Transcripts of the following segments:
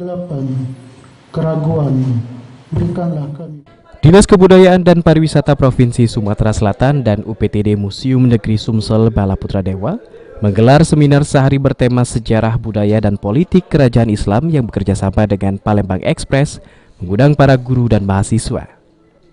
kegelapan, keraguan, berikanlah kami. Dinas Kebudayaan dan Pariwisata Provinsi Sumatera Selatan dan UPTD Museum Negeri Sumsel Bala Putra Dewa menggelar seminar sehari bertema sejarah budaya dan politik kerajaan Islam yang bekerja sama dengan Palembang Express, mengundang para guru dan mahasiswa.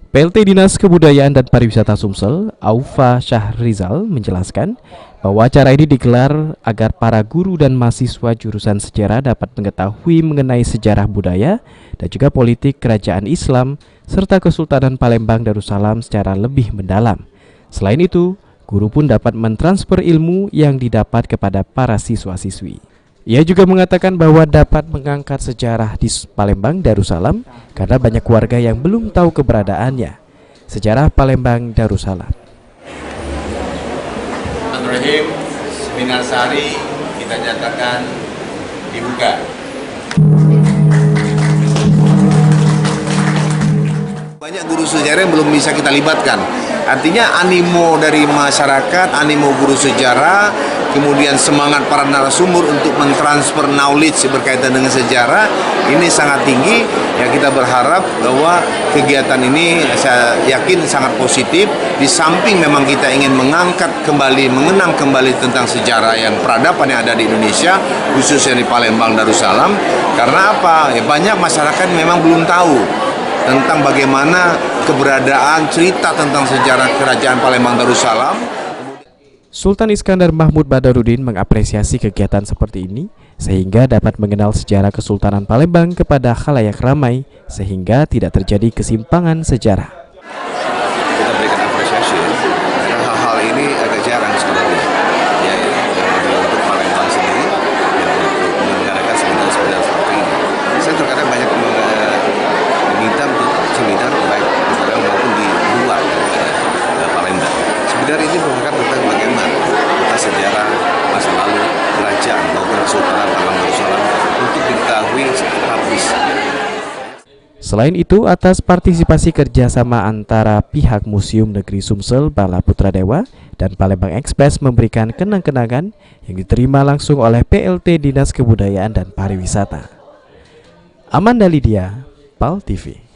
PLT Dinas Kebudayaan dan Pariwisata Sumsel, Aufa Syahrizal, menjelaskan bahwa acara ini digelar agar para guru dan mahasiswa jurusan sejarah dapat mengetahui mengenai sejarah budaya dan juga politik kerajaan Islam serta Kesultanan Palembang Darussalam secara lebih mendalam. Selain itu, guru pun dapat mentransfer ilmu yang didapat kepada para siswa-siswi. Ia juga mengatakan bahwa dapat mengangkat sejarah di Palembang Darussalam karena banyak warga yang belum tahu keberadaannya. Sejarah Palembang Darussalam. Bismillahirrahmanirrahim. Seminar sehari kita nyatakan dibuka. Banyak guru sejarah yang belum bisa kita libatkan. Artinya animo dari masyarakat, animo guru sejarah, kemudian semangat para narasumber untuk mentransfer knowledge berkaitan dengan sejarah ini sangat tinggi. Ya, kita berharap bahwa kegiatan ini saya yakin sangat positif. Di samping memang kita ingin mengangkat kembali, mengenang kembali tentang sejarah yang peradaban yang ada di Indonesia, khususnya di Palembang Darussalam. Karena apa? Ya, banyak masyarakat memang belum tahu tentang bagaimana keberadaan cerita tentang sejarah kerajaan Palembang Darussalam. Sultan Iskandar Mahmud Badarudin mengapresiasi kegiatan seperti ini sehingga dapat mengenal sejarah Kesultanan Palembang kepada khalayak ramai sehingga tidak terjadi kesimpangan sejarah. Kita berikan apresiasi karena hal-hal ini agak jarang sebenarnya. Ya, untuk Palembang sendiri yang untuk menyelenggarakan seminar-seminar seperti ini. Saya terkadang banyak meminta untuk seminar baik di Palembang maupun di luar Palembang. Seminar ini merupakan tentang bagaimana tentang sejarah masa lalu kerajaan maupun Kesultanan Palembang Darussalam untuk diketahui habis. Selain itu, atas partisipasi kerjasama antara pihak Museum Negeri Sumsel Bala Putra Dewa dan Palembang Express memberikan kenang-kenangan yang diterima langsung oleh PLT Dinas Kebudayaan dan Pariwisata. Amanda Lydia, PAL TV.